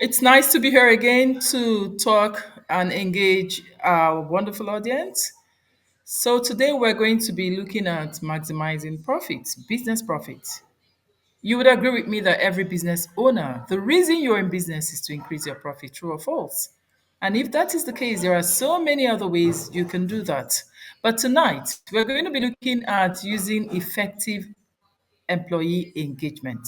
It's nice to be here again to talk and engage our wonderful audience. So, today we're going to be looking at maximizing profits, business profits. You would agree with me that every business owner, the reason you're in business is to increase your profit, true or false? And if that is the case, there are so many other ways you can do that. But tonight, we're going to be looking at using effective employee engagement.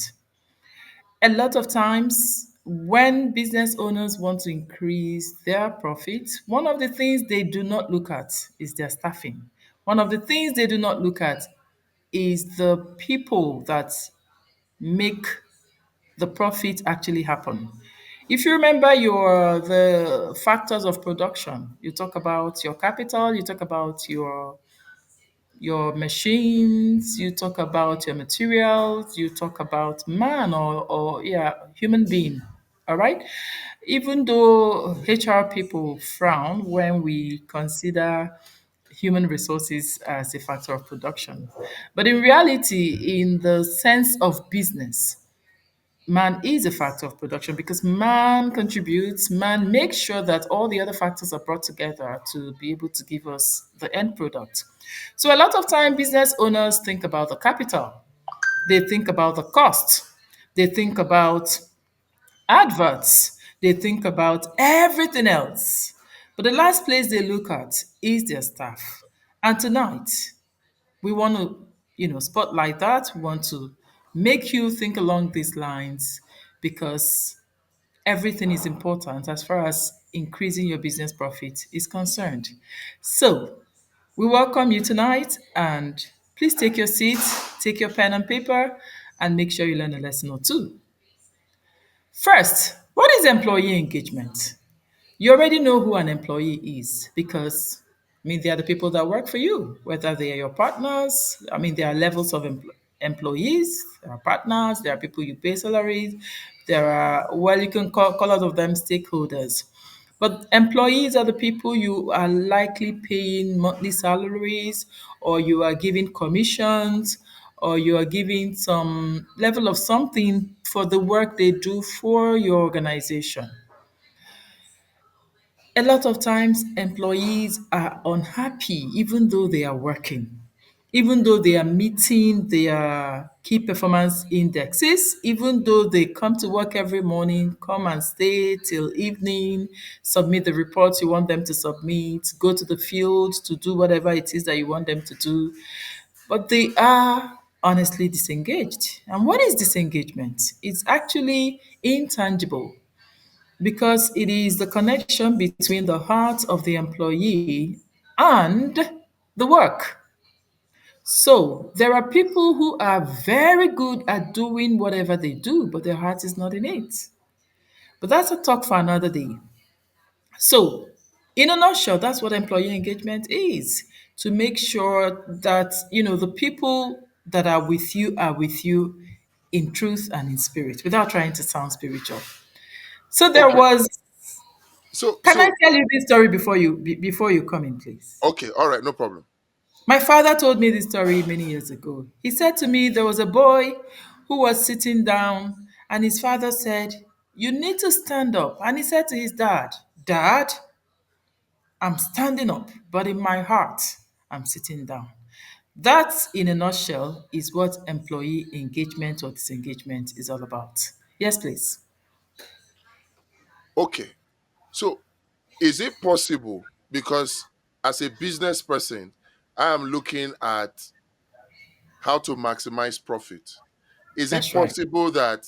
A lot of times, when business owners want to increase their profits, one of the things they do not look at is their staffing. One of the things they do not look at is the people that make the profit actually happen. If you remember your the factors of production, you talk about your capital, you talk about your machines, you talk about your materials, you talk about man or yeah, human being. All right. Even though HR people frown when we consider human resources as a factor of production. But in reality, in the sense of business, man is a factor of production because man contributes, man makes sure that all the other factors are brought together to be able to give us the end product. So a lot of time business owners think about the capital, they think about the cost, they think about adverts, they think about everything else. But the last place they look at is their staff. And tonight, we want to, spotlight that. We want to make you think along these lines because everything is important as far as increasing your business profit is concerned. So, we welcome you tonight and please take your seat, take your pen and paper, and make sure you learn a lesson or two. First, what is employee engagement? You already know who an employee is because, they are the people that work for you, whether they are your partners. There are levels of employees, there are partners, there are people you pay salaries, there are, well, you can call all of them stakeholders. But employees are the people you are likely paying monthly salaries, or you are giving commissions, or you are giving some level of something for the work they do for your organization. A lot of times employees are unhappy even though they are working, even though they are meeting their key performance indexes, even though they come to work every morning, come and stay till evening, submit the reports you want them to submit, go to the field to do whatever it is that you want them to do, but they are honestly disengaged. And what is disengagement? It's actually intangible because it is the connection between the heart of the employee and the work. So there are people who are very good at doing whatever they do, but their heart is not in it. But that's a talk for another day. So, in a nutshell, that's what employee engagement is, to make sure that the people that are with you in truth and in spirit, without trying to sound spiritual. So there Okay. was. So Can I so tell you this story before you come in, please? okay, all right, no problem. My father told me this story many years ago. He said to me there was a boy who was sitting down and his father said, "You need to stand up." And he said to his dad, "Dad, I'm standing up, but in my heart, I'm sitting down." That, in a nutshell, is what employee engagement or disengagement is all about. Yes, please. Okay. So is it possible, because as a business person, I am looking at how to maximize profit. Is it That's right. possible that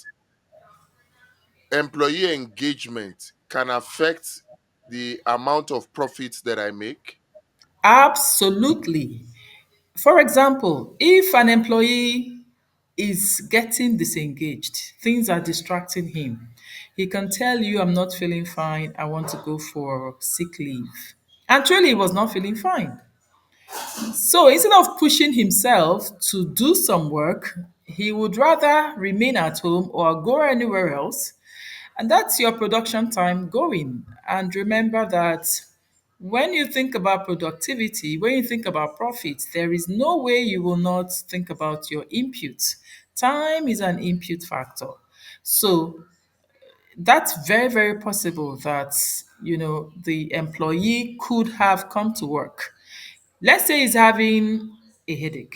employee engagement can affect the amount of profits that I make? Absolutely. For example, if an employee is getting disengaged, things are distracting him, he can tell you, "I'm not feeling fine, I want to go for sick leave." And truly, he was not feeling fine. So instead of pushing himself to do some work, he would rather remain at home or go anywhere else. And that's your production time going. And remember that when you think about productivity, when you think about profit, there is no way you will not think about your input. Time is an input factor. So That's very, very possible that, the employee could have come to work. Let's say he's having a headache.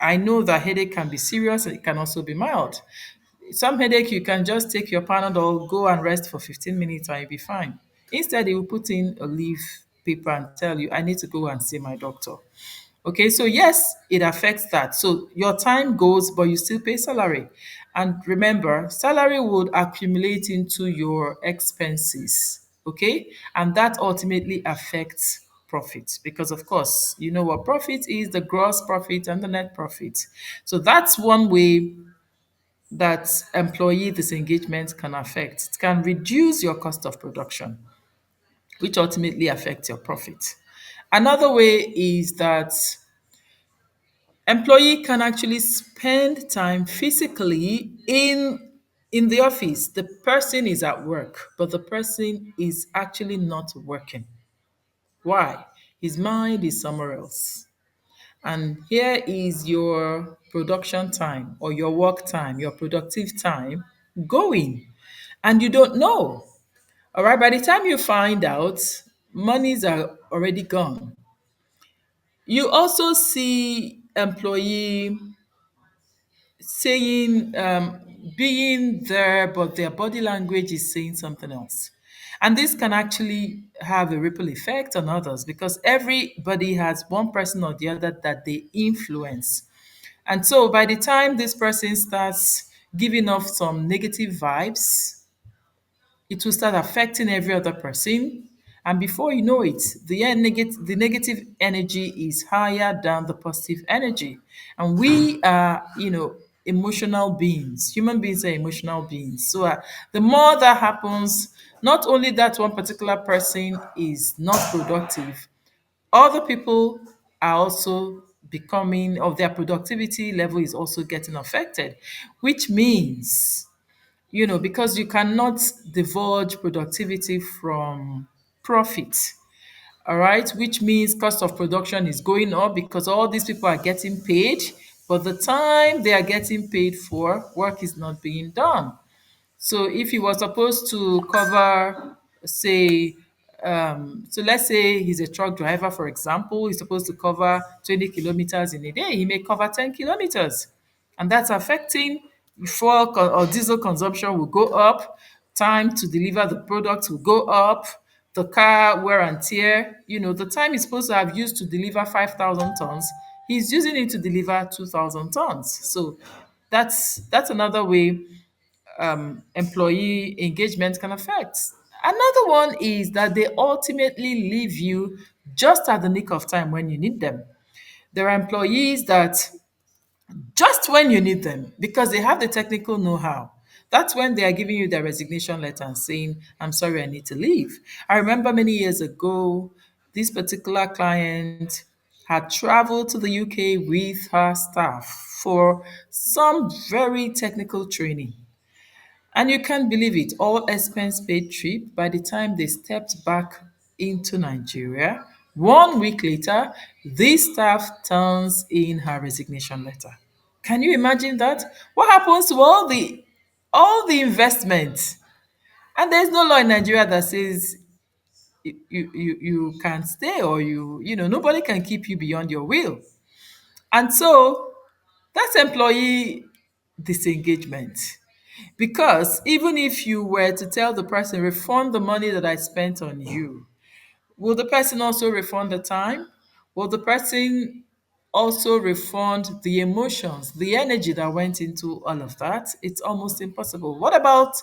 I know that headache can be serious and it can also be mild. Some headache, you can just take your Panadol, go and rest for 15 minutes and you'll be fine. Instead, he will put in a leaf paper and tell you, I need to go and see my doctor. Okay, so yes, it affects that. So your time goes, but you still pay salary. And remember, salary would accumulate into your expenses. Okay, and that ultimately affects profit because, of course, you know what profit is, the gross profit and the net profit. So that's one way that employee disengagement can affect. It can reduce your cost of production, which ultimately affects your profit. Another way is that employee can actually spend time physically in the office. The person is at work, but the person is actually not working. Why? His mind is somewhere else. And here is your production time or your work time, your productive time going. And you don't know. All right. By the time you find out, monies are already gone. You also see employee saying being there, but their body language is saying something else. And this can actually have a ripple effect on others because everybody has one person or the other that they influence. And so by the time this person starts giving off some negative vibes, it will start affecting every other person. And before you know it, the negative energy is higher than the positive energy. And we are, emotional beings. Human beings are emotional beings. So the more that happens, not only that one particular person is not productive, other people are also becoming, of their productivity level is also getting affected, which means because you cannot divulge productivity from profit. All right, which means cost of production is going up because all these people are getting paid, but the time they are getting paid for, work is not being done. So if he was supposed to cover, say, so let's say he's a truck driver, for example, he's supposed to cover 20 kilometers in a day, he may cover 10 kilometers. And that's affecting or diesel consumption will go up, time to deliver the product will go up, the car wear and tear, the time he's supposed to have used to deliver 5,000 tons, he's using it to deliver 2,000 tons. So that's another way employee engagement can affect. Another one is that they ultimately leave you just at the nick of time when you need them. There are employees that just when you need them because they have the technical know-how. That's when they are giving you their resignation letter and saying, I'm sorry, I need to leave. I remember many years ago, this particular client had traveled to the UK with her staff for some very technical training. And you can't believe it, all expense paid trip. By the time they stepped back into Nigeria, 1 week later, this staff turns in her resignation letter. Can you imagine that? What happens to all the investment? And there's no law in Nigeria that says you can't stay, or nobody can keep you beyond your will. And so that's employee disengagement. Because even if you were to tell the person, refund the money that I spent on you, will the person also refund the time? Will the person also refund the emotions, the energy that went into all of that? It's almost impossible. What about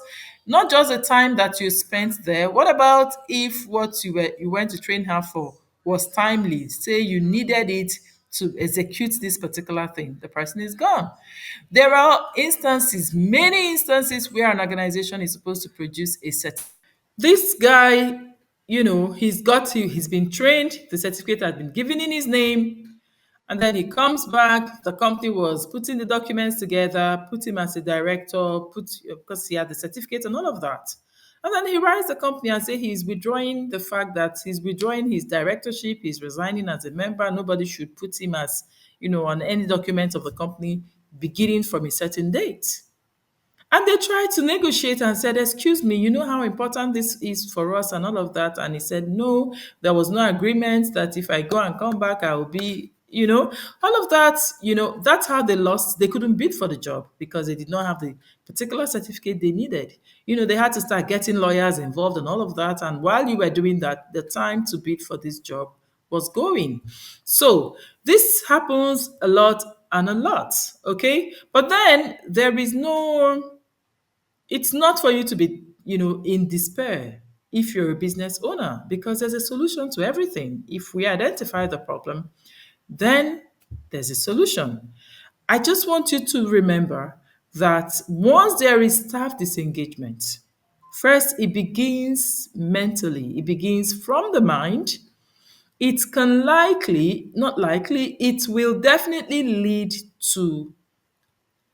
not just the time that you spent there? What about if what you went to train her for was timely? Say you needed it to execute this particular thing. The person is gone. There are instances, many instances, where an organization is supposed to produce a set. This guy, he's been trained, the certificate has been given in his name, and then he comes back. The company was putting the documents together, put him as a director, because he had the certificate and all of that. And then he writes the company and say he's withdrawing the fact that he's withdrawing his directorship, he's resigning as a member. Nobody should put him as, on any document of the company beginning from a certain date. And they tried to negotiate and said, "Excuse me, you know how important this is for us and all of that." And he said, "No, there was no agreement that if I go and come back, I will be, all of that. That's how they lost. They couldn't bid for the job because they did not have the particular certificate they needed. They had to start getting lawyers involved and all of that. And while you were doing that, the time to bid for this job was going. So this happens a lot and a lot, okay? But then there is no it's not for you to be, in despair if you're a business owner, because there's a solution to everything. If we identify the problem, then there's a solution. I just want you to remember that once there is staff disengagement, first it begins mentally, it begins from the mind. It can likely, not likely, it will definitely lead to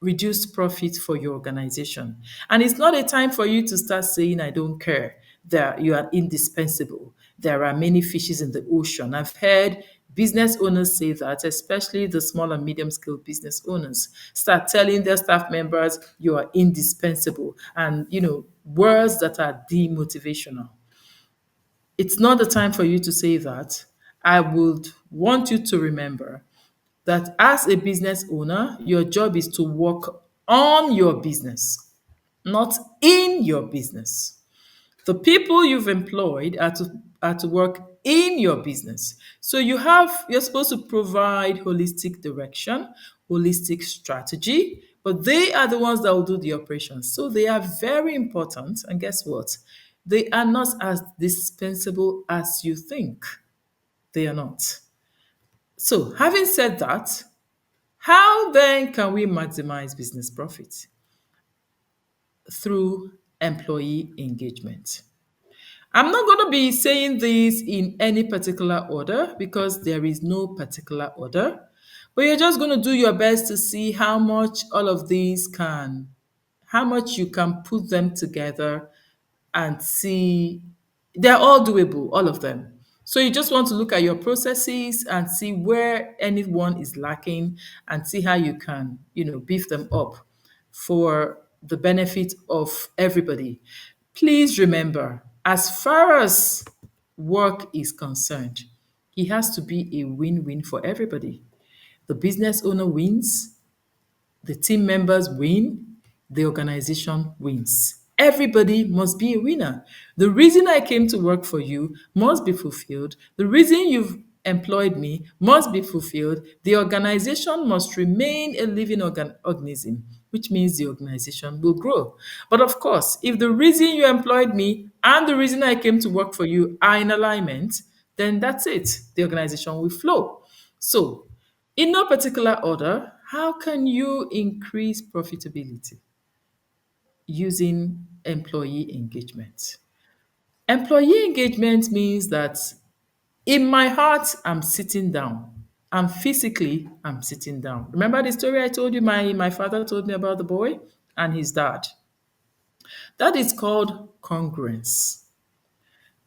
reduced profit for your organization. And it's not a time for you to start saying, "I don't care, that you are indispensable. There are many fishes in the ocean." I've heard business owners say that, especially the small and medium scale business owners, start telling their staff members, "You are indispensable," and, words that are demotivational. It's not the time for you to say that. I would want you to remember that as a business owner, your job is to work on your business, not in your business. The people you've employed are to work in your business. So you're supposed to provide holistic direction, holistic strategy, but they are the ones that will do the operations. So they are very important. And guess what? They are not as dispensable as you think. They are not. So, having said that, how then can we maximize business profit? Through employee engagement. I'm not going to be saying this in any particular order because there is no particular order, but you're just going to do your best to see how much you can put them together and see they're all doable, all of them. So you just want to look at your processes and see where anyone is lacking and see how you can, beef them up for the benefit of everybody. Please remember, as far as work is concerned, it has to be a win-win for everybody. The business owner wins, the team members win, the organization wins. Everybody must be a winner. The reason I came to work for you must be fulfilled. The reason you've employed me must be fulfilled. The organization must remain a living organism, which means the organization will grow. But of course, if the reason you employed me and the reason I came to work for you are in alignment, then that's it. The organization will flow. So, in no particular order, how can you increase profitability using employee engagement? Employee engagement means that in my heart, I'm sitting down. And physically, I'm sitting down. Remember the story I told you my father told me about the boy and his dad? That is called congruence.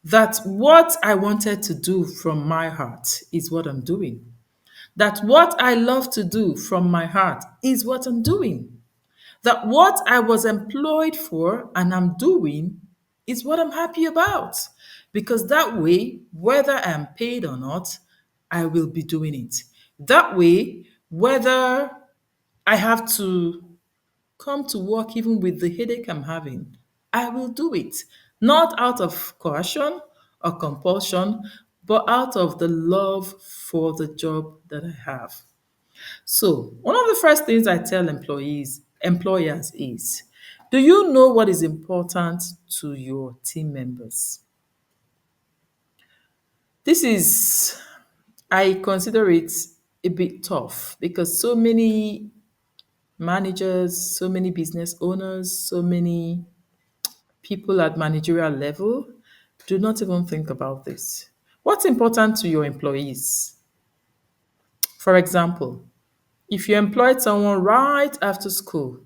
That what I wanted to do from my heart is what I'm doing. That what I love to do from my heart is what I'm doing. That what I was employed for and I'm doing is what I'm happy about. Because that way, whether I'm paid or not, I will be doing it. That way, whether I have to come to work even with the headache I'm having, I will do it. Not out of coercion or compulsion, but out of the love for the job that I have. So, one of the first things I tell employers is, do you know what is important to your team members? This is, I consider it a bit tough because so many managers, so many business owners, so many people at managerial level do not even think about this. What's important to your employees? For example, if you employed someone right after school,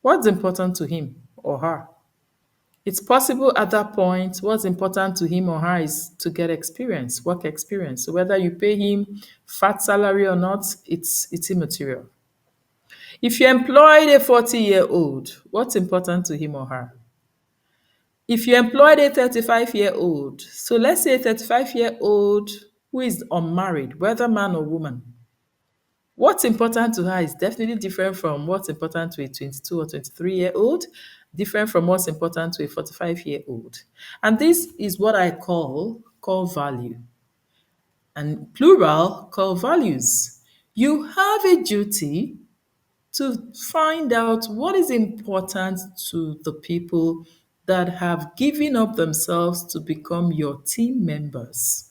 what's important to him or her? It's possible at that point, what's important to him or her is to get experience, work experience. So whether you pay him fat salary or not, it's immaterial. If you employed a 40-year-old, what's important to him or her? If you employed a 35-year-old, so let's say a 35-year-old who is unmarried, whether man or woman, what's important to her is definitely different from what's important to a 22 or 23-year-old, different from what's important to a 45-year-old. And this is what I call value, and plural call values. You have a duty to find out what is important to the people that have given up themselves to become your team members.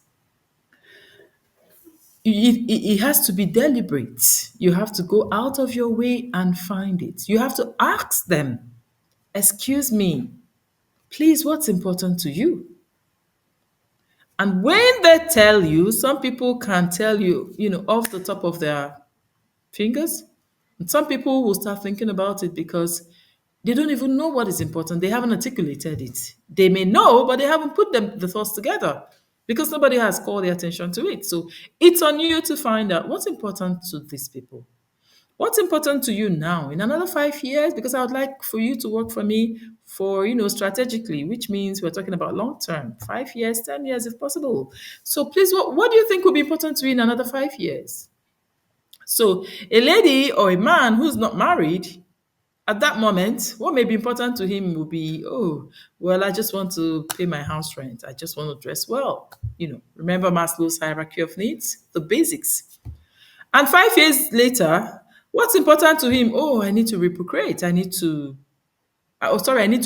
It has to be deliberate. You have to go out of your way and find it. You have to ask them, excuse me, please, what's important to you? And when they tell you, some people can tell you, off the top of their fingers. And some people will start thinking about it because they don't even know what is important. They haven't articulated it. They may know, but they haven't put the thoughts together because nobody has called their attention to it. So it's on you to find out what's important to these people. What's important to you now in another 5 years? Because I would like for you to work for me for, strategically, which means we're talking about long term, 5 years, 10 years if possible. So please, what do you think will be important to you in another 5 years? So a lady or a man who's not married, at that moment, what may be important to him will be, oh, well, I just want to pay my house rent. I just want to dress well. Remember Maslow's hierarchy of needs, the basics. And 5 years later, what's important to him? Oh, I need to reprocreate. I need to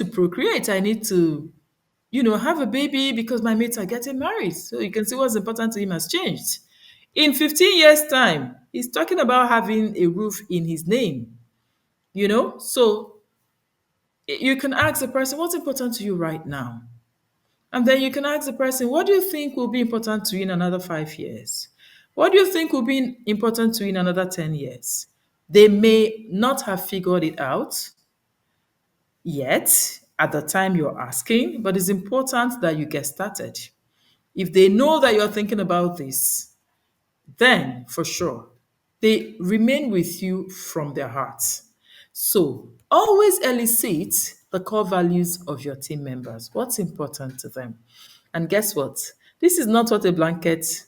procreate. I need to, have a baby because my mates are getting married. So you can see what's important to him has changed. In 15 years' time, he's talking about having a roof in his name, So you can ask the person, what's important to you right now? And then you can ask the person, what do you think will be important to you in another 5 years? What do you think will be important to you in another 10 years? They may not have figured it out yet at the time you're asking, but it's important that you get started. If they know that you're thinking about this, then for sure, they remain with you from their hearts. So always elicit the core values of your team members. What's important to them? And guess what? This is not what a blanket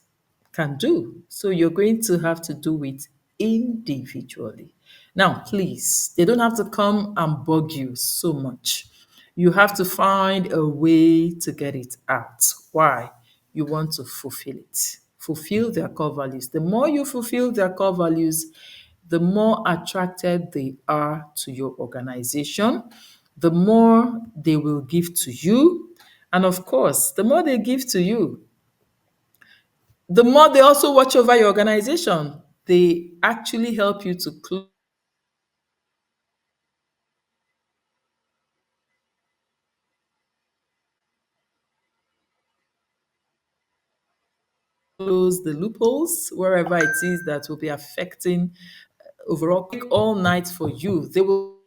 can do. So you're going to have to do it individually. Now, please, they don't have to come and bug you so much. You have to find a way to get it out. Why? You want to fulfill it. Fulfill their core values. The more you fulfill their core values, the more attracted they are to your organization, the more they will give to you. And of course, the more they give to you, the more they also watch over your organization. They actually help you to close the loopholes wherever it is that will be affecting overall all night for you. They will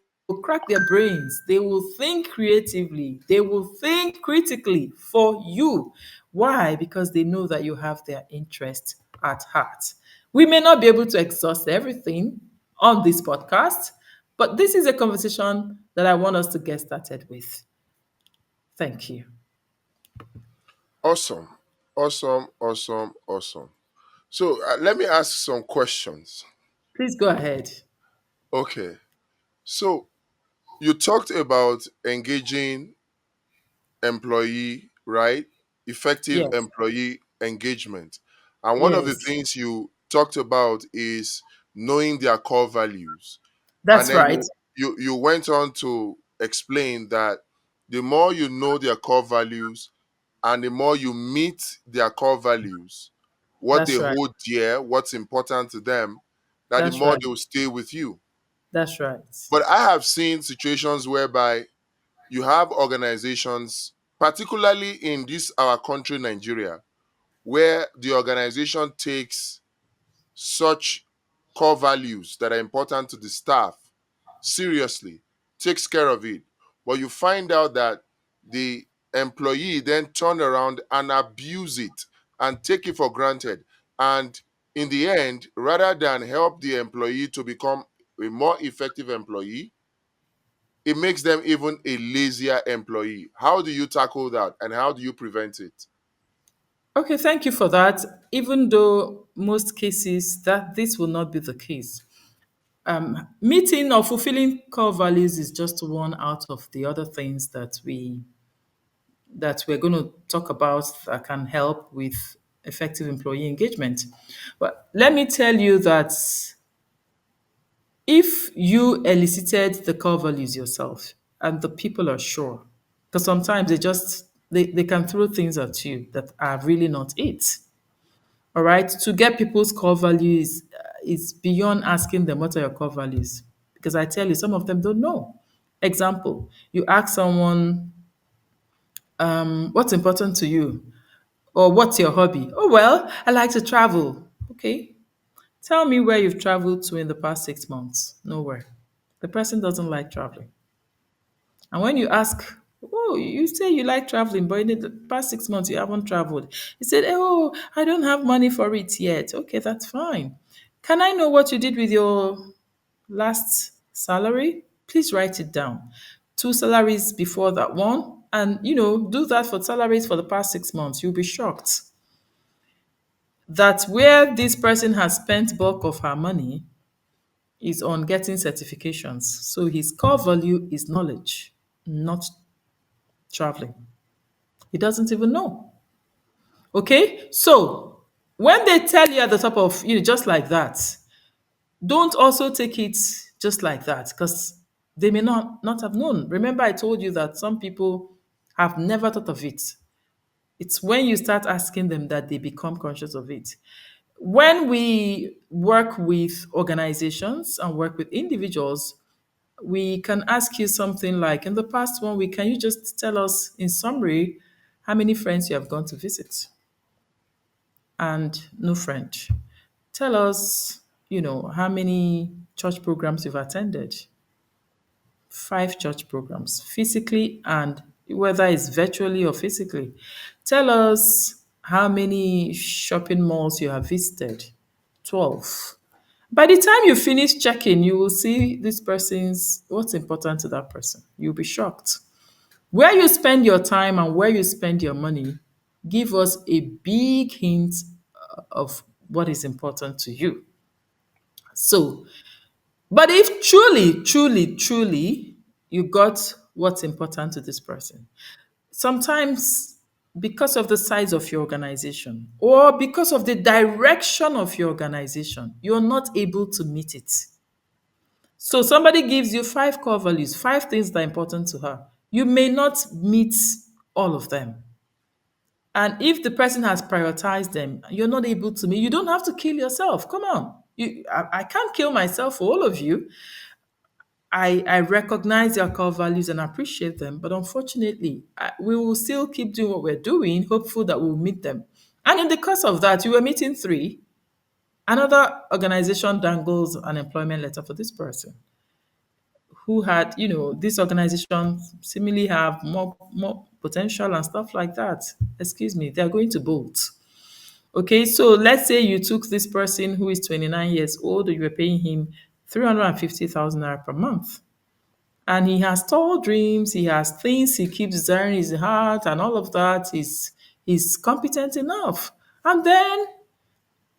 crack their brains. They will think creatively. They will think critically for you. Why? Because they know that you have their interest at heart. We may not be able to exhaust everything on this podcast, but this is a conversation that I want us to get started with. Thank you. Awesome. Awesome. Awesome. Awesome. So let me ask some questions. Please go ahead. Okay. So you talked about engaging employee, right? Effective Yes, employee engagement. And one of the yes, things you talked about is knowing their core values. And that's then right. you went on to explain that the more you know their core values and the more you meet their core values, what they That's right. hold dear, what's important to them, that the That's more right. they will stay with you. That's right. But I have seen situations whereby you have organizations, particularly in this our country, Nigeria, where the organization takes such core values that are important to the staff seriously, takes care of it. But you find out that the employee then turn around and abuse it and take it for granted. And in the end, rather than help the employee to become a more effective employee, it makes them even a lazier employee. How do you tackle that and how do you prevent it? Okay, thank you for that. Even though most cases that this will not be the case. Meeting or fulfilling core values is just one out of the other things that we're going to talk about that can help with effective employee engagement. But let me tell you that if you elicited the core values yourself and the people are sure, because sometimes they can throw things at you that are really not it. All right. To get people's core values is beyond asking them what are your core values. Because I tell you, some of them don't know. Example, you ask someone, what's important to you? Or what's your hobby? Oh, well, I like to travel. Okay. Tell me where you've traveled to in the past 6 months. Nowhere. The person doesn't like traveling. And when you ask, oh, you say you like traveling, but in the past 6 months you haven't traveled. He said, oh, I don't have money for it yet. Okay, that's fine. Can I know what you did with your last salary? Please write it down. Two salaries before that one. And, do that for salaries for the past 6 months. You'll be shocked that where this person has spent bulk of her money is on getting certifications. So his core value is knowledge, not traveling. He doesn't even know. Okay? So when they tell you at the top of, just like that, don't also take it just like that because they may not have known. Remember, I told you that some people have never thought of it. It's when you start asking them that they become conscious of it. When we work with organizations and work with individuals, we can ask you something like, in the past 1 week, can you just tell us in summary how many friends you have gone to visit? And no friend. Tell us, how many church programs you've attended. 5 church programs, physically and whether it's virtually or physically. Tell us how many shopping malls you have visited. 12. By the time you finish checking, you will see this person's what's important to that person. You'll be shocked. Where you spend your time and where you spend your money give us a big hint of what is important to you. So, but if truly, truly, truly you got what's important to this person, sometimes because of the size of your organization or because of the direction of your organization, you're not able to meet it. So somebody gives you 5 core values, 5 things that are important to her. You may not meet all of them. And if the person has prioritized them, you're not able to meet, you don't have to kill yourself. Come on. I can't kill myself for all of you. I recognize your core values and appreciate them, but unfortunately, we will still keep doing what we're doing, hopeful that we'll meet them. And in the course of that, you were meeting 3. Another organization dangles an employment letter for this person who had, this organization seemingly have more potential and stuff like that. Excuse me, they're going to bolt. Okay, so let's say you took this person who is 29 years old, you were paying him 350,000 naira per month. And he has tall dreams, he has things he keeps desiring in his heart, and all of that. He's competent enough. And then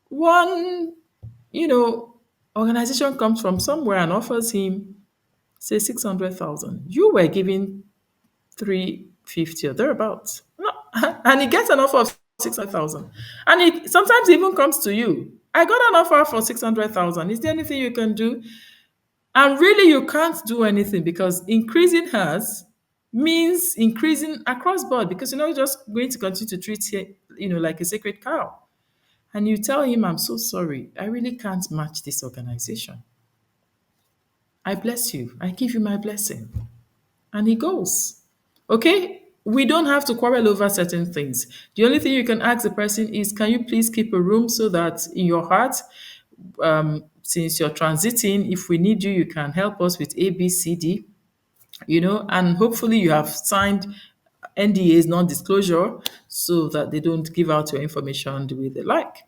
one, you know, organization comes from somewhere and offers him, say, 600,000. You were giving 350 or thereabouts. No, and he gets an offer of 600,000. And it sometimes even comes to you. I got an offer for 600,000. Is there anything you can do? And really, you can't do anything because increasing hers means increasing across board because you're not just going to continue to treat her, like a sacred cow. And you tell him, I'm so sorry. I really can't match this organization. I bless you. I give you my blessing. And he goes. Okay? We don't have to quarrel over certain things. The only thing you can ask the person is, can you please keep a room so that in your heart, since you're transiting, if we need you, you can help us with A, B, C, D, and hopefully you have signed NDAs, non disclosure, so that they don't give out your information the way they like.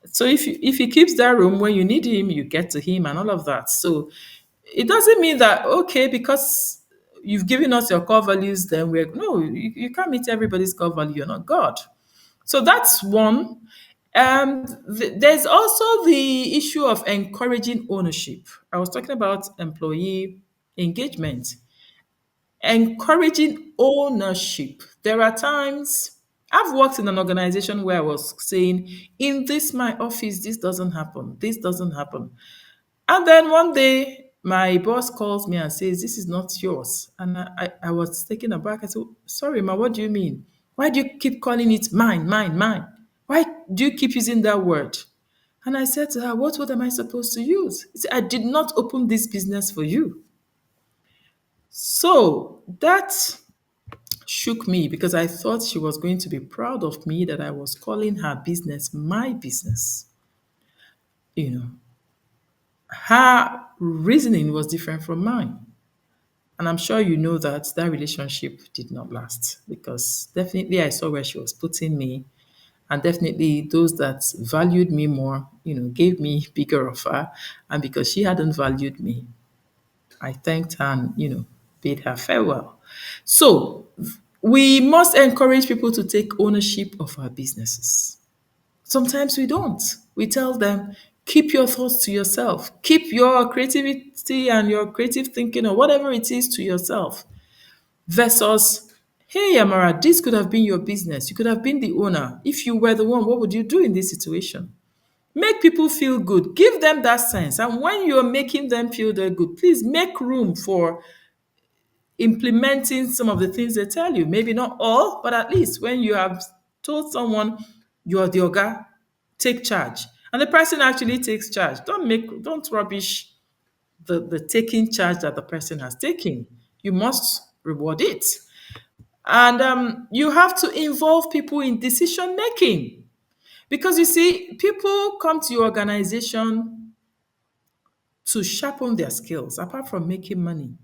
So if he keeps that room, when you need him, you get to him and all of that. So it doesn't mean that okay, because you've given us your core values, then we're no, you can't meet everybody's core value. You're not God. So that's one. There's also the issue of encouraging ownership. I was talking about employee engagement, encouraging ownership. There are times I've worked in an organization where I was saying, in this my office, this doesn't happen, this doesn't happen. And then one day, my boss calls me and says, this is not yours. And I was taken aback. I said, sorry, ma, what do you mean? Why do you keep calling it mine, mine, mine? Why do you keep using that word? And I said to her, what word am I supposed to use? She said, I did not open this business for you. So that shook me because I thought she was going to be proud of me that I was calling her business my business. You know, her reasoning was different from mine. And I'm sure you know that that relationship did not last because definitely I saw where she was putting me. And definitely those that valued me more, gave me bigger offer. And because she hadn't valued me, I thanked her and, bid her farewell. So we must encourage people to take ownership of our businesses. Sometimes we don't. We tell them, keep your thoughts to yourself, keep your creativity and your creative thinking or whatever it is to yourself. Versus, hey, Amara, this could have been your business. You could have been the owner. If you were the one, what would you do in this situation? Make people feel good. Give them that sense. And when you're making them feel they're good, please make room for implementing some of the things they tell you. Maybe not all, but at least when you have told someone you're the oga, take charge. And the person actually takes charge. Don't rubbish the taking charge that the person has taken. You must reward it. And you have to involve people in decision making. Because you see, people come to your organization to sharpen their skills, apart from making money.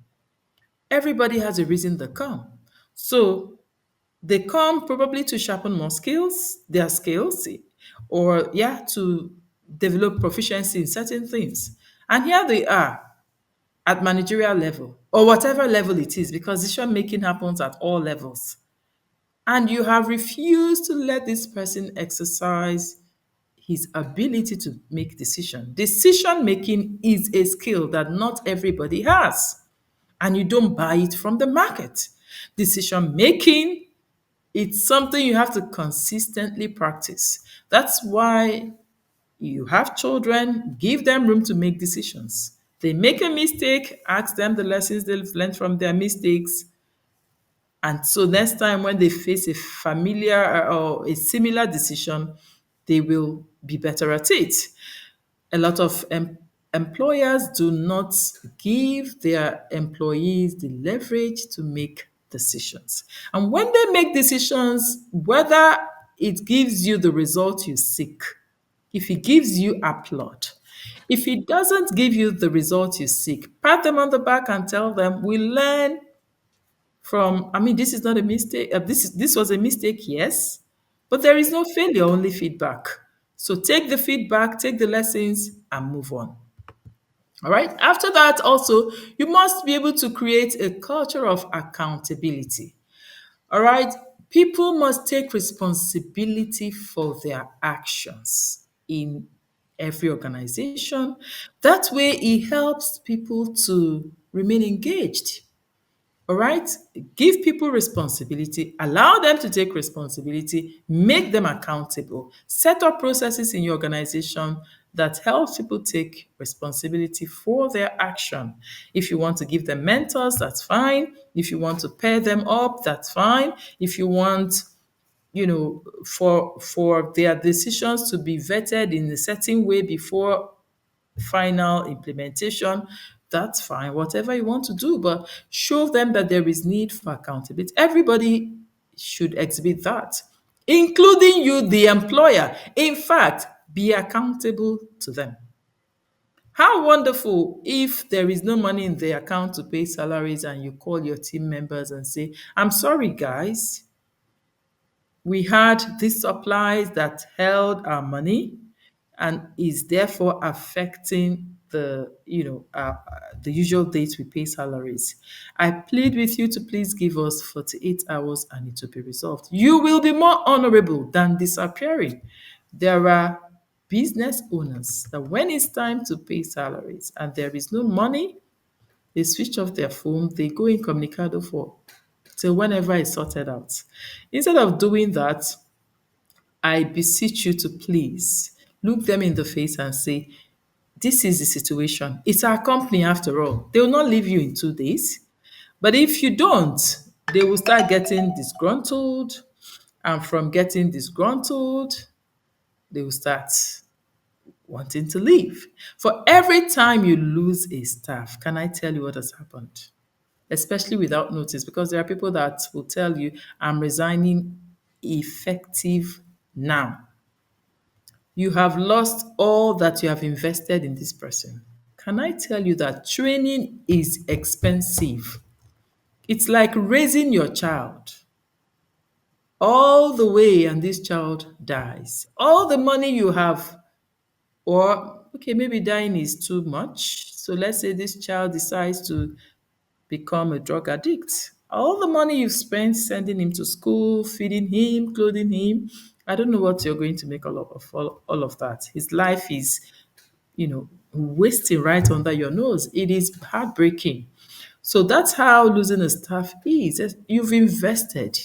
Everybody has a reason they come. So they come probably to sharpen more skills, their skills, or yeah, to develop proficiency in certain things. And here they are at managerial level or whatever level it is, because decision making happens at all levels. And you have refused to let this person exercise his ability to make decision. Decision making is a skill that not everybody has, and you don't buy it from the market. Decision making, it's something you have to consistently practice. That's why you have children, give them room to make decisions. They make a mistake, ask them the lessons they've learned from their mistakes. And so next time when they face a familiar or a similar decision, they will be better at it. A lot of employers do not give their employees the leverage to make decisions. And when they make decisions, whether it gives you the result you seek, if it gives you applaud, if it doesn't give you the result you seek, pat them on the back and tell them, we learn from, I mean, this is not a mistake. This was a mistake, yes, but there is no failure, only feedback. So take the feedback, take the lessons, and move on. All right. After that, also, you must be able to create a culture of accountability. All right. People must take responsibility for their actions in every organization. That way, it helps people to remain engaged. All right. Give people responsibility, allow them to take responsibility, make them accountable, set up processes in your organization that helps people take responsibility for their action. If you want to give them mentors, that's fine. If you want to pair them up, that's fine. If you want, for their decisions to be vetted in a certain way before final implementation, that's fine. Whatever you want to do, but show them that there is need for accountability. Everybody should exhibit that, including you, the employer. In fact, be accountable to them. How wonderful if there is no money in the account to pay salaries and you call your team members and say, I'm sorry, guys, we had these supplies that held our money. and is therefore affecting the usual dates we pay salaries. I plead with you to please give us 48 hours and it will be resolved. You will be more honorable than disappearing. There are business owners that when it's time to pay salaries and there is no money, they switch off their phone, they go incommunicado for till whenever it's sorted out. Instead of doing that, I beseech you to please look them in the face and say, this is the situation. It's our company after all. They will not leave you in 2 days. But if you don't, they will start getting disgruntled. And from getting disgruntled, they will start wanting to leave. For every time you lose a staff, can I tell you what has happened? Especially without notice, because there are people that will tell you, I'm resigning effective now. You have lost all that you have invested in this person. Can I tell you that training is expensive? It's like raising your child all the way and this child dies. All the money you have, or okay, maybe dying is too much. So let's say this child decides to become a drug addict. All the money you've spent sending him to school, feeding him, clothing him, I don't know what you're going to make all of that. His life is, wasting right under your nose. It is heartbreaking. So that's how losing a staff is. You've invested,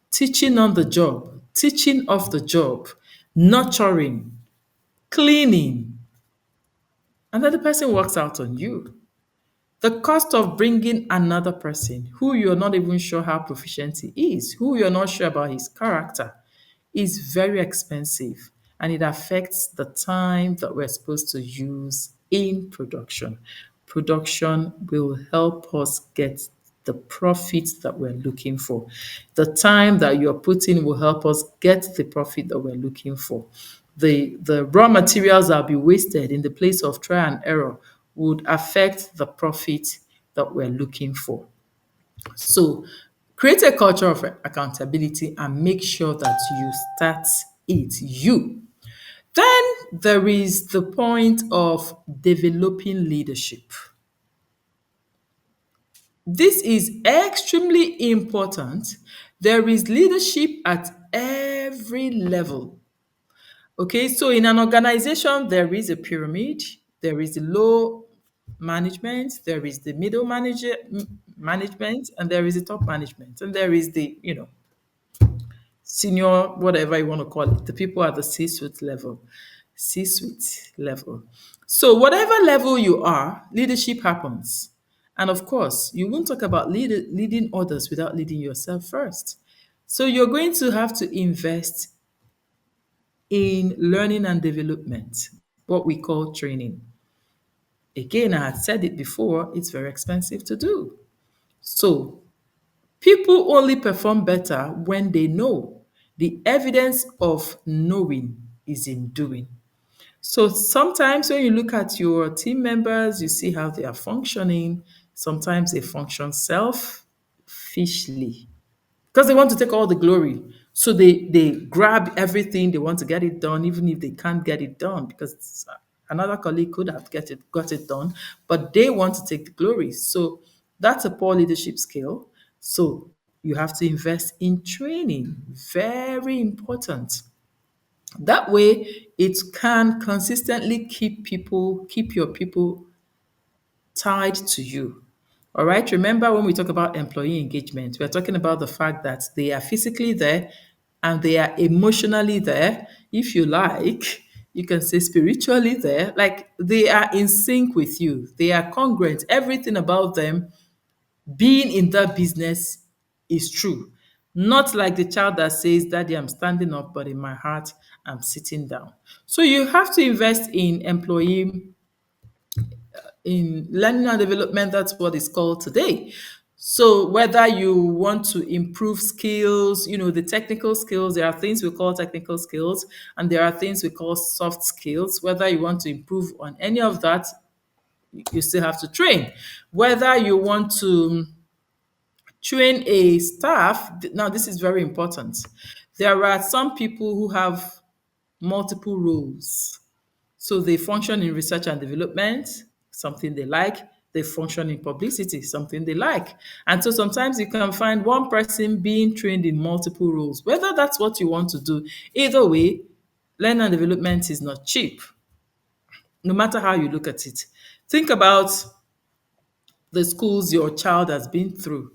teaching on the job, teaching off the job, nurturing, cleaning, and then the person works out on you. The cost of bringing another person who you're not even sure how proficient he is, who you're not sure about his character, is very expensive and it affects the time that we're supposed to use in production. Production will help us get the profits that we're looking for. The time that you're putting will help us get the profit that we're looking for. The raw materials that will be wasted in the place of trial and error would affect the profit that we're looking for. So create a culture of accountability and make sure that you start it, you. Then there is the point of developing leadership. This is extremely important. There is leadership at every level. Okay, so in an organization, there is a pyramid, there is the low management, there is the middle management, and there is the top management, and there is the senior, whatever you want to call it, the people at the C-suite level. C-suite level. So whatever level you are, leadership happens. And of course, you won't talk about leading others without leading yourself first. So you're going to have to invest in learning and development, what we call training. Again, I had said it before, it's very expensive to do. So people only perform better when they know. The evidence of knowing is in doing. So sometimes when you look at your team members, you see how they are functioning. Sometimes they function selfishly because they want to take all the glory. So they grab everything, they want to get it done, even if they can't get it done, because another colleague could have got it done, but they want to take the glory. So that's a poor leadership skill. So you have to invest in training. Very important. That way it can consistently keep your people tied to you. All right. Remember, when we talk about employee engagement, we're talking about the fact that they are physically there and they are emotionally there. If you like, you can say spiritually there. Like they are in sync with you, they are congruent. Everything about them being in that business is true. Not like the child that says, Daddy, I'm standing up, but in my heart, I'm sitting down. So you have to invest in learning and development. That's what it's called today. So whether you want to improve skills, the technical skills, there are things we call technical skills and there are things we call soft skills. Whether you want to improve on any of that, you still have to train. Whether you want to train a staff, now this is very important. There are some people who have multiple roles. So they function in research and development, something they like. They function in publicity, something they like. And so sometimes you can find one person being trained in multiple roles, whether that's what you want to do. Either way, learning and development is not cheap, no matter how you look at it. Think about the schools your child has been through.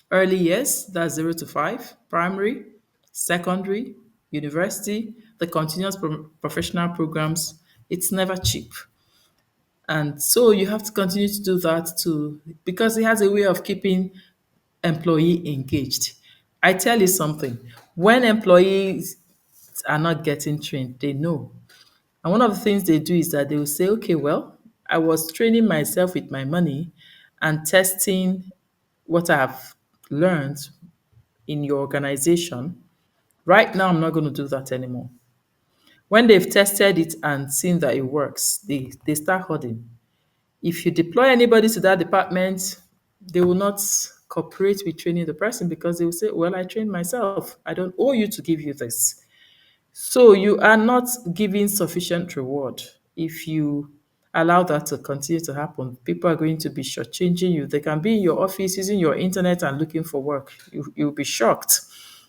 Early years, that's 0 to 5, primary, secondary, university, the continuous professional programs. It's never cheap. And so you have to continue to do that too, because it has a way of keeping employee engaged. I tell you something, when employees are not getting trained, they know. And one of the things they do is that they will say, okay, well, I was training myself with my money and testing what I've learned in your organization. Right now, I'm not going to do that anymore. When they've tested it and seen that it works, they start hoarding. If you deploy anybody to that department, they will not cooperate with training the person because they will say, well, I trained myself. I don't owe you to give you this. So you are not giving sufficient reward. If you allow that to continue to happen, people are going to be shortchanging you. They can be in your office using your internet and looking for work. You'll be shocked.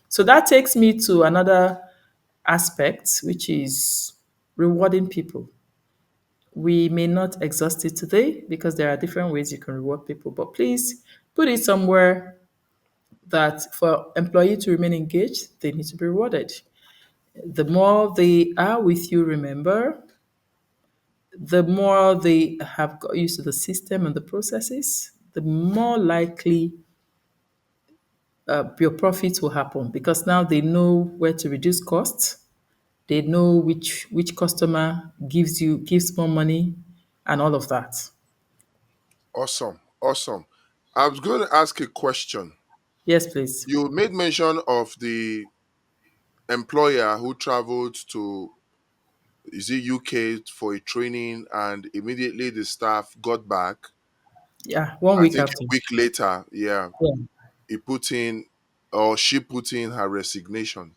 So that takes me to another aspect, which is rewarding people. We may not exhaust it today because there are different ways you can reward people, but please put it somewhere that for employee to remain engaged, they need to be rewarded. The more they are with you, remember, the more they have got used to the system and the processes, the more likely your profits will happen because now they know where to reduce costs. They know which customer gives more money and all of that. Awesome. Awesome. I was going to ask a question. Yes, please. You made mention of the employer who traveled to, is it UK, for a training, and immediately the staff got back. Yeah, one I week think after. a week later, yeah, Yeah, he put in, or she put in her resignation.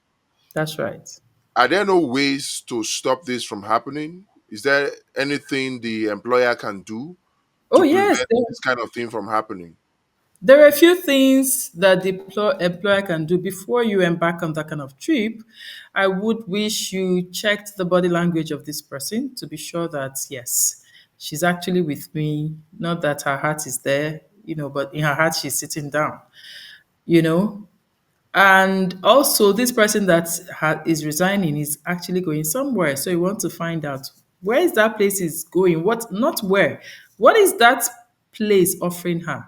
that's right. Are there no ways to stop this from happening? Is there anything the employer can do Oh to yes, prevent this kind of thing from happening? there are a few things that the employer can do before you embark on that kind of trip. I would wish you checked the body language of this person to be sure that yes, she's actually with me. Not that her heart is there, but in her heart she's sitting down. You know, And also, this person that is resigning is actually going somewhere. So you want to find out where is that place is going? What, not where. What is that place offering her?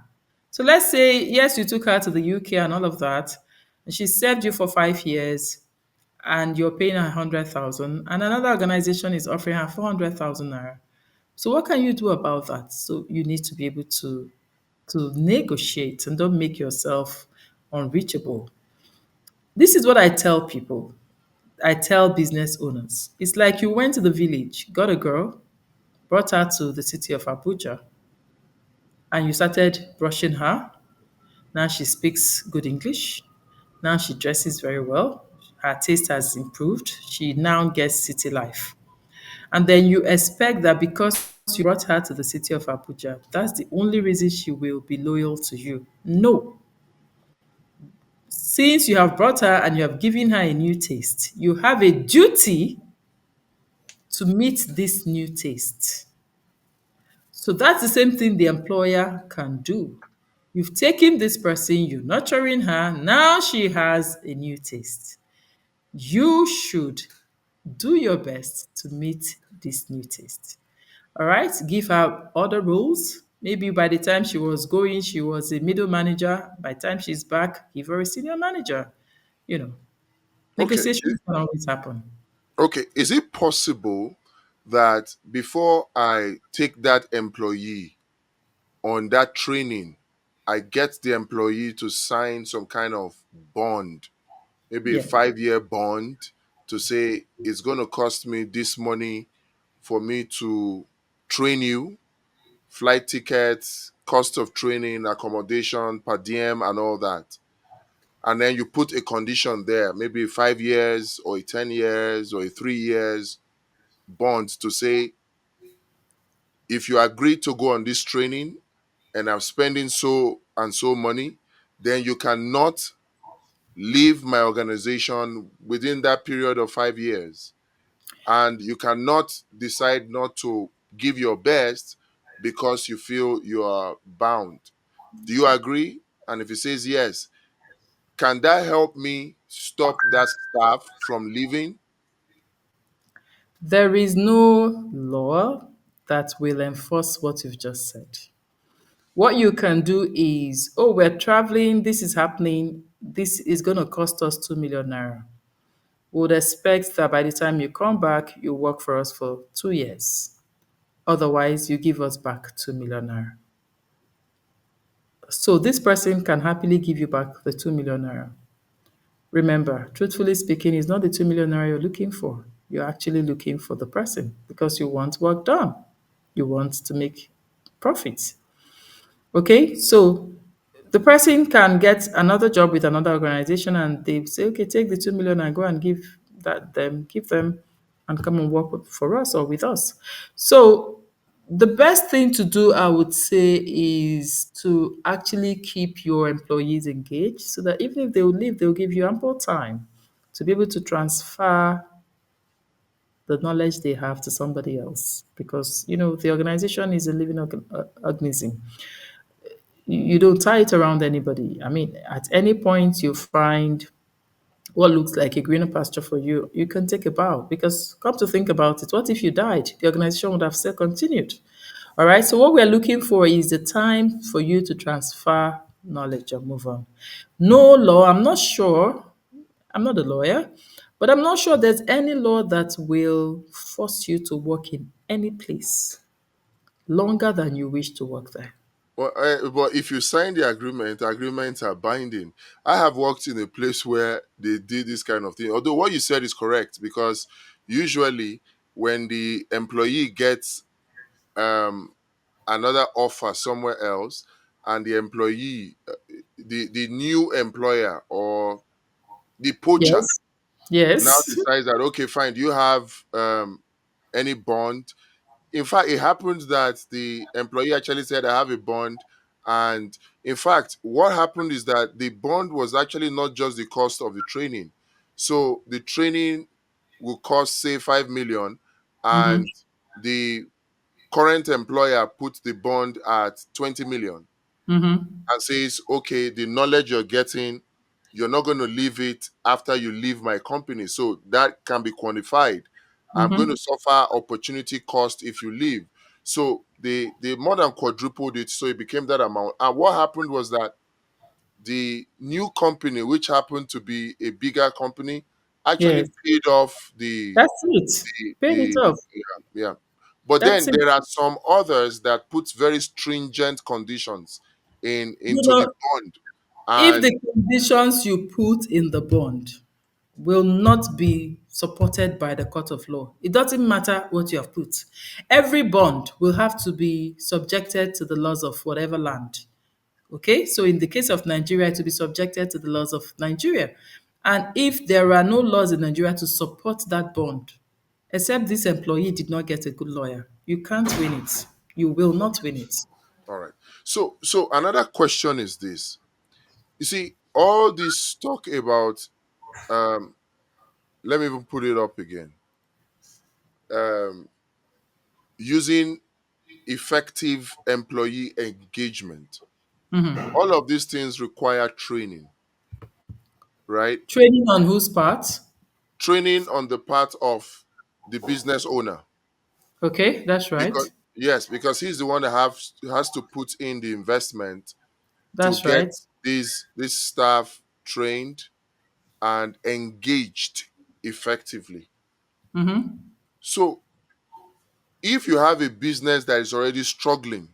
So let's say, yes, you took her to the UK and all of that, and she served you for 5 years, and you're paying her 100,000, and another organization is offering her 400,000 naira. So what can you do about that? So you need to be able to negotiate and don't make yourself unreachable. This is what I tell people. I tell business owners. It's like you went to the village, got a girl, brought her to the city of Abuja, and you started brushing her. Now she speaks good English. Now she dresses very well. Her taste has improved. She now gets city life. And then you expect that because you brought her to the city of Abuja, that's the only reason she will be loyal to you. No. Since you have brought her and you have given her a new taste, you have a duty to meet this new taste. So that's the same thing the employer can do. You've taken this person, you're nurturing her, now she has a new taste. You should do your best to meet this new taste. All right, give her other roles. Maybe by the time she was going, she was a middle manager. By the time she's back, give her a senior manager. You know, Okay. negotiations can always happen. Okay. Is it possible that before I take that employee on that training, I get the employee to sign some kind of bond, maybe a Yeah. 5 year bond, to say it's going to cost me this money for me to train you, flight tickets, cost of training, accommodation, per diem, and all that? and then you put a condition there, maybe 5 years or a 10 years or a 3 years bond to say, if you agree to go on this training and I'm spending so and so money, then you cannot leave my organization within that period of 5 years. And you cannot decide not to give your best because you feel you are bound. Do you agree? And if he says yes, can that help me stop that staff from leaving? There is no law that will enforce what you've just said. What you can do is, oh, we're traveling, this is happening, this is going to cost us 2 million naira. We would expect that by the time you come back, you work for us for 2 years. Otherwise, you give us back 2 million naira. So this person can happily give you back the 2 million naira. Remember, truthfully speaking, it's not the 2 million naira you're looking for. You're actually looking for the person because you want work done. You want to make profits. Okay, so the person can get another job with another organization and they say, okay, take the 2 million and go and give them and come and work for us or with us. So the best thing to do, I would say, is to actually keep your employees engaged so that even if they will leave, they'll give you ample time to be able to transfer the knowledge they have to somebody else because the organization is a living organism. You don't tie it around anybody. I mean, at any point you find what looks like a greener pasture for you, you can take a bow. Because come to think about it, what if you died? The organization would have still continued. All right. So what we're looking for is the time for you to transfer knowledge and move on. No law, I'm not sure. I'm not a lawyer, but I'm not sure there's any law that will force you to work in any place longer than you wish to work there. Well, but if you sign the agreement, agreements are binding. I have worked in a place where they did this kind of thing. Although what you said is correct, because usually when the employee gets um, another offer somewhere else, and the employee, the new employer or the poacher Yes. now Yes. decides that, okay, fine, do you have any bond? In fact, it happened that the employee actually said, I have a bond. And in fact, what happened is that the bond was actually not just the cost of the training. So the training will cost, say, 5 million, Mm-hmm. and the current employer puts the bond at 20 million Mm-hmm. and says, okay, the knowledge you're getting, you're not going to leave it after you leave my company. So that can be quantified. I'm going to Mm-hmm. suffer opportunity cost if you leave. So they more than quadrupled it. So it became that amount. And what happened was that the new company, which happened to be a bigger company, actually Yes. paid off the That's it. Paid it the off. yeah. But That's then it. there are some others that put very stringent conditions in You into the know, bond. if And the conditions you put in the bond will not be supported by the court of law, it doesn't matter what you have put. Every bond will have to be subjected to the laws of whatever land. Okay, so in the case of Nigeria, to be subjected to the laws of Nigeria. And if there are no laws in Nigeria to support that bond, except this employee did not get a good lawyer, you can't win it. You will not win it. all right. So another question is this. You see, all this talk about um let me even put it up again. Um Using effective employee engagement. All of these things require training, right? Training on whose part? Training on the part of the business owner. Okay, that's right. Because yes, because he's the one that has to put in the investment to That's get right. this staff trained and engaged effectively. Mm-hmm. So if you have a business that is already struggling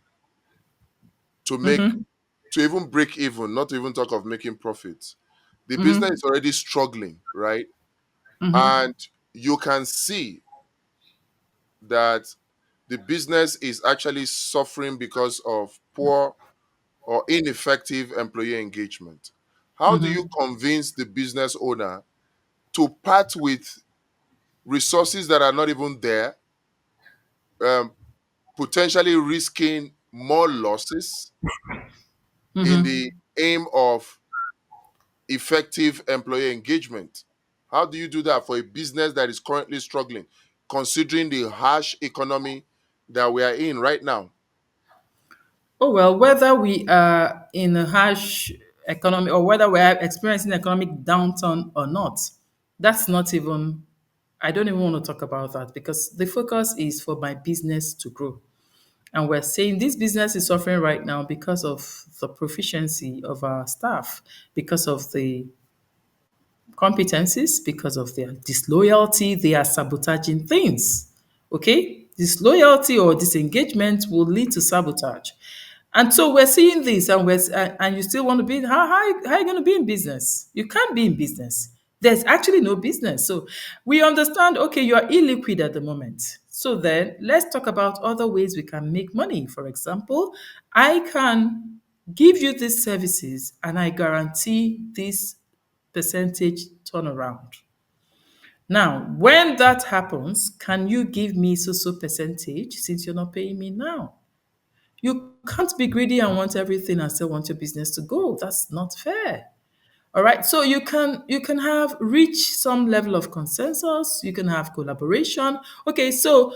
to make Mm-hmm. to even break even, not to even talk of making profits, the business Mm-hmm. is already struggling, right? Mm-hmm. And you can see that the business is actually suffering because of poor or ineffective employee engagement. How do you convince the business owner to part with resources that are not even there, um, potentially risking more losses in the aim of effective employee engagement? How do you do that for a business that is currently struggling, considering the harsh economy that we are in right now? Oh, well, whether we are in a harsh economy or whether we are experiencing economic downturn or not, that's not even, I don't even want to talk about that because the focus is for my business to grow. And we're saying this business is suffering right now because of the proficiency of our staff, because of the competencies, because of their disloyalty, they are sabotaging things. Okay? Disloyalty or disengagement will lead to sabotage. And so we're seeing this, and and you still want to be how are you going to be in business? You can't be in business. There's actually no business. So we understand, okay, you're illiquid at the moment. So then let's talk about other ways we can make money. For example, I can give you these services and I guarantee this percentage turnaround. Now, when that happens, can you give me so percentage since you're not paying me now? You can't be greedy and want everything and still want your business to go. That's not fair. All right. So you can have reach some level of consensus, you can have collaboration. Okay, so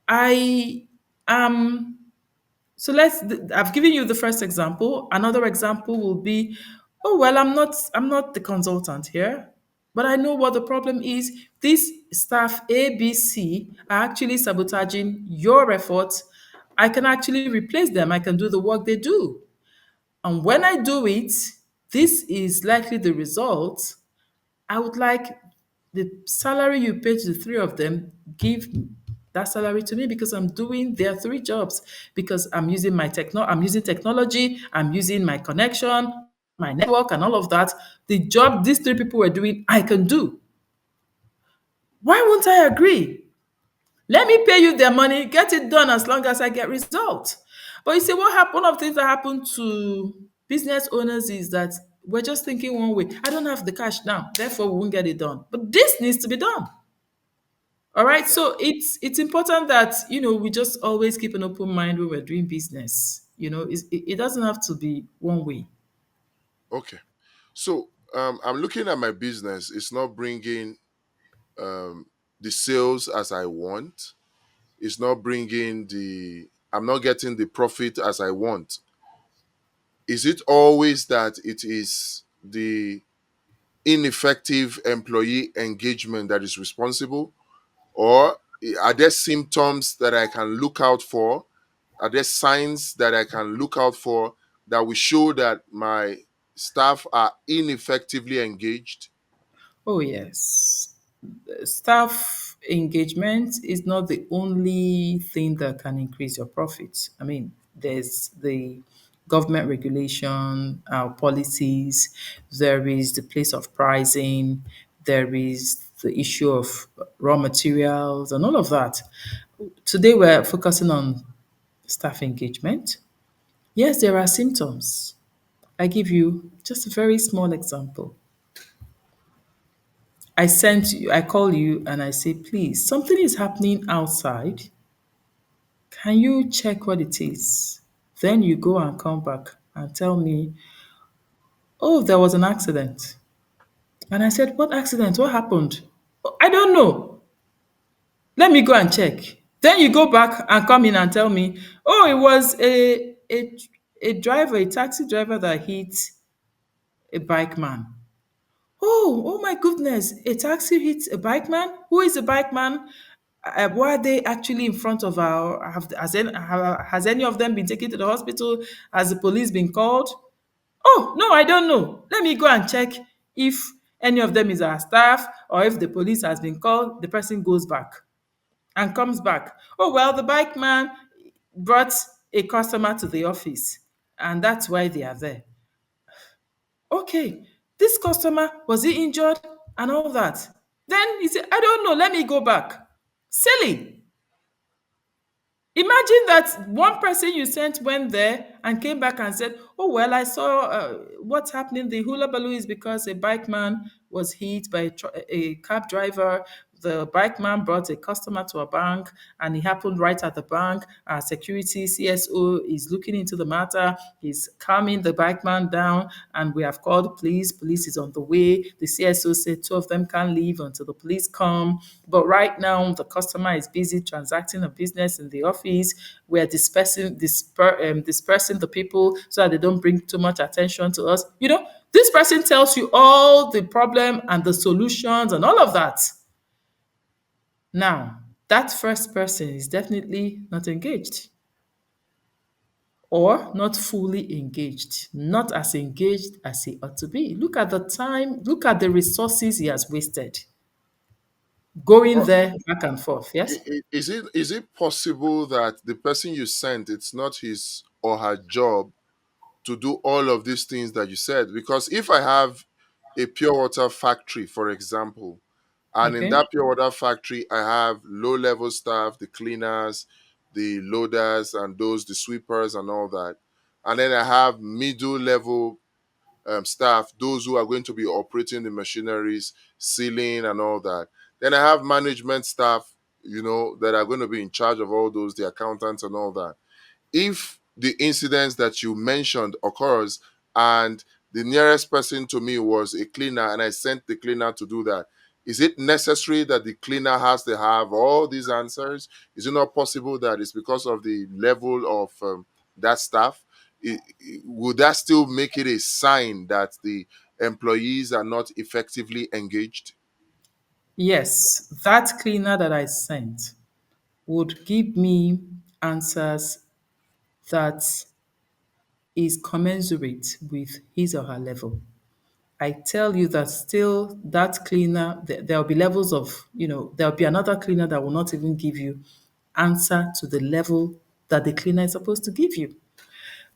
I am so I've given you the first example. Another example will be, oh well, I'm not the consultant here, but I know what the problem is. These staff A, B, C are actually sabotaging your efforts. I can actually replace them. I can do the work they do. And when I do it, this is likely the result. I would like the salary you pay to the three of them, give that salary to me because I'm doing their three jobs, because I'm using technology, I'm using my connection, my network, and all of that. The job these three people were doing, I can do. Why won't I agree? Let me pay you their money, get it done as long as I get results. But you see, what happened? One of the things that happened to business owners is that we're just thinking one way. I don't have the cash now, therefore we won't get it done. But this needs to be done. All right. Yeah. So it's important that we just always keep an open mind when we're doing business. It doesn't have to be one way. Okay. So I'm looking at my business. It's not bringing um, the sales as I want. It's not bringing the. I'm not getting the profit as I want. Is it always that it is the ineffective employee engagement that is responsible, or are there symptoms that I can look out for? Are there signs that I can look out for that will show that my staff are ineffectively engaged? Oh yes. Staff engagement is not the only thing that can increase your profits. I mean, there's the government regulation, our policies, there is the place of pricing, there is the issue of raw materials, and all of that. Today, we're focusing on staff engagement. Yes, there are symptoms. I give you just a very small example. I call you and I say, please, something is happening outside. Can you check what it is? Then you go and come back and tell me, oh, there was an accident. And I said, what accident? What happened? "Oh, I don't know. Let me go and check." Then you go back and come in and tell me, oh, it was a taxi driver that hit a bike man. Oh my goodness, a taxi hit a bike man? Who is the bike man? Were they actually in front of our? Has any of them been taken to the hospital? Has the police been called? Oh, no, I don't know. Let me go and check if any of them is our staff or if the police has been called. The person goes back and comes back. Oh, well, the bike man brought a customer to the office and that's why they are there. Okay, this customer, was he injured and all that? Then he said, I don't know, let me go back. Silly. Imagine that one person you sent went there and came back and said, "Oh well, I saw what's happening. The hula baloo is because a bike man was hit by a cab driver. The bike man brought a customer to a bank, and it happened right at the bank. Our security CSO is looking into the matter. He's calming the bike man down, and we have called police. Police is on the way. The CSO said two of them can't leave until the police come. But right now, the customer is busy transacting a business in the office. We're dispersing the people so that they don't bring too much attention to us. This person tells you all the problem and the solutions and all of that. Now, that first person is definitely not engaged or not fully engaged, not as engaged as he ought to be. Look at the time, look at the resources he has wasted going Well, there back and forth. Yes? is it possible that the person you sent, it's not his or her job to do all of these things that you said? Because if I have a pure water factory, for example, and in Okay. that pure water factory, I have low level staff, the cleaners, the loaders, and those, the sweepers, and all that. And then I have middle level staff, those who are going to be operating the machineries, sealing, and all that. Then I have management staff, that are going to be in charge of all those, the accountants, and all that. If the incidents that you mentioned occurs and the nearest person to me was a cleaner and I sent the cleaner to do that, is it necessary that the cleaner has to have all these answers? Is it not possible that it's because of the level of that staff? Would that still make it a sign that the employees are not effectively engaged? Yes, that cleaner that I sent would give me answers that is commensurate with his or her level. I tell you that still that cleaner, there'll be levels of, there'll be another cleaner that will not even give you answer to the level that the cleaner is supposed to give you.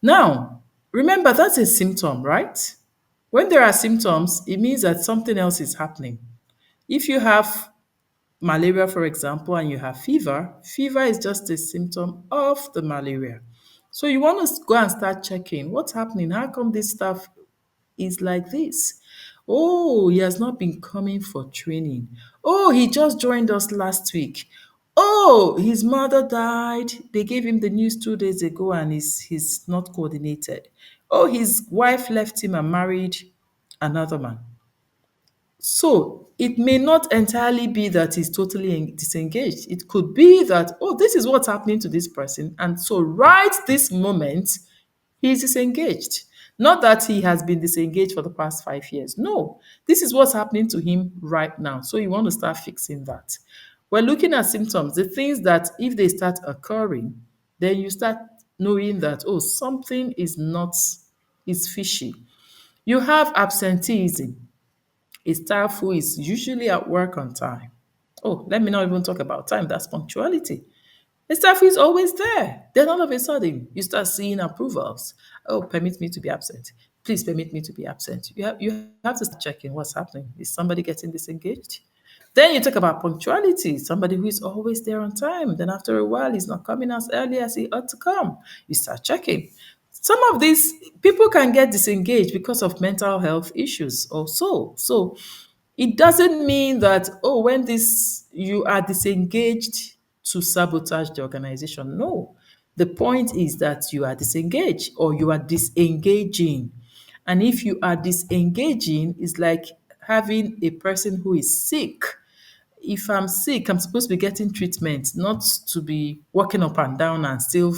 Now, remember that's a symptom, right? When there are symptoms, it means that something else is happening. If you have malaria, for example, and you have fever, fever is just a symptom of the malaria. So you want to go and start checking what's happening. How come this stuff is like this? Oh, he has not been coming for training. Oh, he just joined us last week. Oh, his mother died. They gave him the news 2 days ago and he's not coordinated. Oh, his wife left him and married another man. So it may not entirely be that he's totally disengaged. It could be that, oh, this is what's happening to this person. And so right this moment, he's disengaged. Not that he has been disengaged for the past 5 years. No, this is what's happening to him right now. So you want to start fixing that. We're looking at symptoms, the things that if they start occurring, then you start knowing that, oh, something is fishy. You have absenteeism, a staff who is usually at work on time. Oh, let me not even talk about time. That's punctuality. A staff who is always there. Then all of a sudden, you start seeing approvals. Oh, permit me to be absent. Please permit me to be absent. You have to start checking what's happening. Is somebody getting disengaged? Then you talk about punctuality, somebody who is always there on time. Then after a while, he's not coming as early as he ought to come. You start checking. Some of these people can get disengaged because of mental health issues also. So it doesn't mean that, oh, when this you are disengaged to sabotage the organization. No. The point is that you are disengaged or you are disengaging. And if you are disengaging, it's like having a person who is sick. If I'm sick, I'm supposed to be getting treatment, not to be walking up and down and still,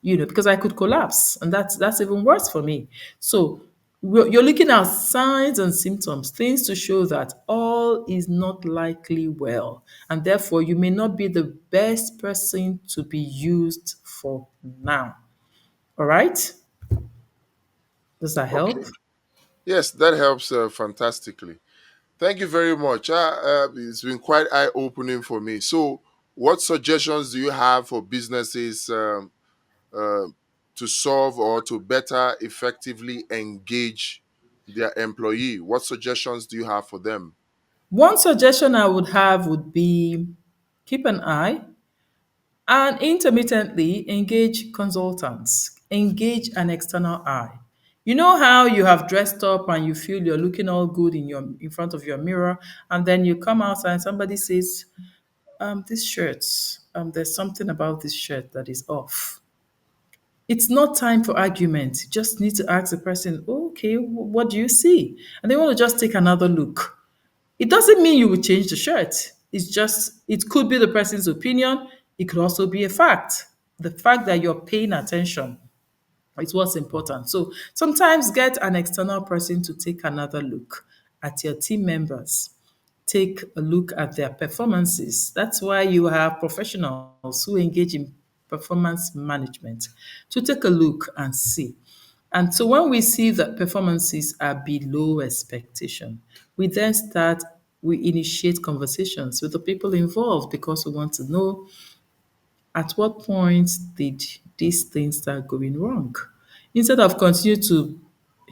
because I could collapse, and that's even worse for me. So you're looking at signs and symptoms, things to show that all is not likely well, and therefore you may not be the best person to be used for now. All right? Does that Okay. help? Yes, that helps fantastically. Thank you very much. It's been quite eye opening for me. So, what suggestions do you have for businesses uh, to solve or to better effectively engage their employee? What suggestions do you have for them? One suggestion I would have would be keep an eye And intermittently engage consultants, engage an external eye. You know how you have dressed up and you feel you're looking all good in front of your mirror, and then you come out and somebody says, this shirt, there's something about this shirt that is off. It's not time for argument. You just need to ask the person, okay, what do you see? And they want to just take another look. It doesn't mean you will change the shirt. It's just, it could be the person's opinion. It could also be a fact. The fact that you're paying attention is what's important. So sometimes get an external person to take another look at your team members. Take a look at their performances. That's why you have professionals who engage in performance management to take a look and see. And so when we see that performances are below expectation, we initiate conversations with the people involved because we want to know at what point did these things start going wrong? Instead of continue to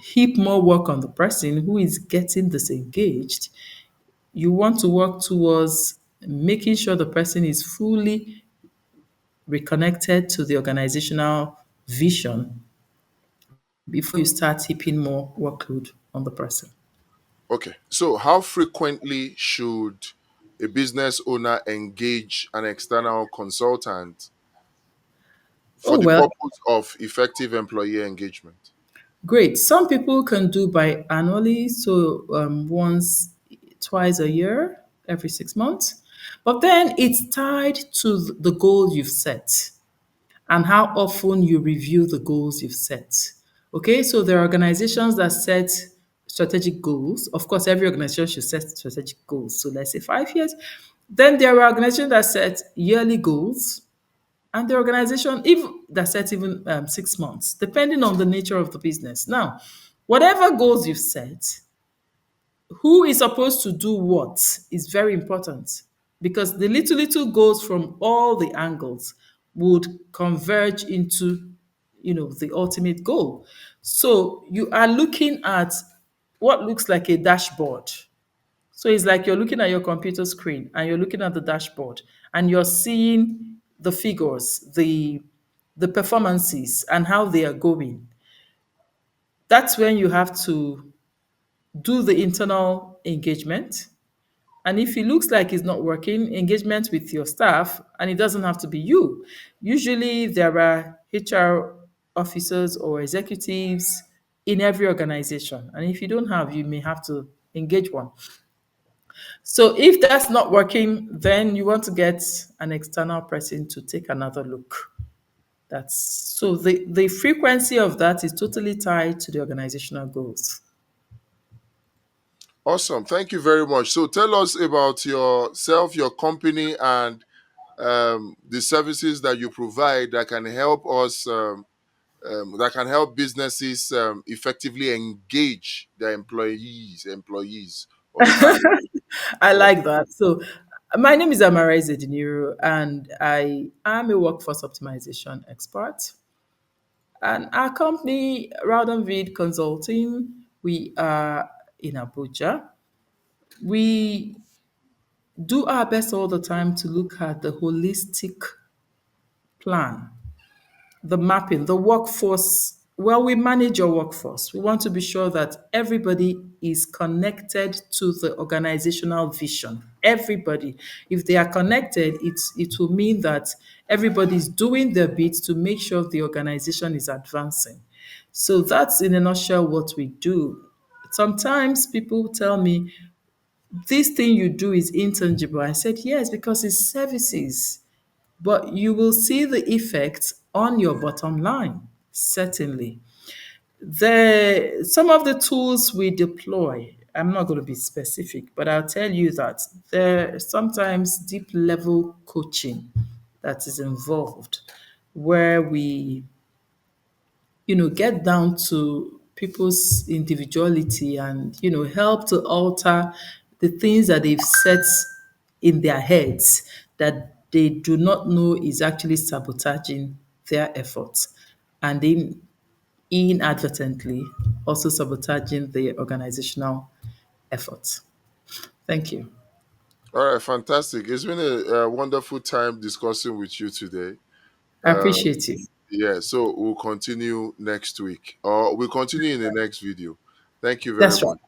heap more work on the person who is getting disengaged, you want to work towards making sure the person is fully reconnected to the organizational vision before you start heaping more workload on the person. Okay. So, how frequently should a business owner engage an external consultant for Oh, the well, purpose of effective employee engagement? great. Some people can do by annually, so once, twice a year, every 6 months. But then it's tied to the goal you've set and how often you review the goals you've set. Okay, so there are organizations that set strategic goals. Of course, every organization should set strategic goals. So let's say 5 years. Then there are organizations that set yearly goals, and the organization even that set even 6 months, depending on the nature of the business. Now, whatever goals you've set, who is supposed to do what is very important because the little goals from all the angles would converge into the ultimate goal. So you are looking at what looks like a dashboard. So it's like you're looking at your computer screen and you're looking at the dashboard and you're seeing the figures, the performances and how they are going. That's when you have to do the internal engagement. And if it looks like it's not working, engagement with your staff, and it doesn't have to be you. Usually there are HR officers or executives in every organization. And if you don't have, you may have to engage one. So if that's not working, then you want to get an external person to take another look. That's so the frequency of that is totally tied to the organizational goals. Awesome. Thank you very much. So, tell us about yourself, your company, and the services that you provide that can help us, that can help businesses effectively engage their employees over time. I Yeah. like that. So my name is Amarai Zediniro, and I am a workforce optimization expert. And our company, Rowdenvid Consulting, we are in Abuja. We do our best all the time to look at the holistic plan, the mapping, the workforce. Well, we manage your workforce. We want to be sure that everybody is connected to the organizational vision. Everybody. If they are connected, it will mean that everybody is doing their bit to make sure the organization is advancing. So that's in a nutshell what we do. Sometimes people tell me, this thing you do is intangible. I said, yes, because it's services, but you will see the effects on your bottom line, certainly. Some of the tools we deploy, I'm not going to be specific, but I'll tell you that there's sometimes deep level coaching that is involved where we get down to people's individuality and, help to alter the things that they've set in their heads that they do not know is actually sabotaging their efforts and inadvertently also sabotaging the organizational efforts. Thank you. All right, fantastic. It's been a wonderful time discussing with you today. I Uh, appreciate it. yeah, so we'll continue next week, or we'll continue in the next video. Thank you very That's right. much.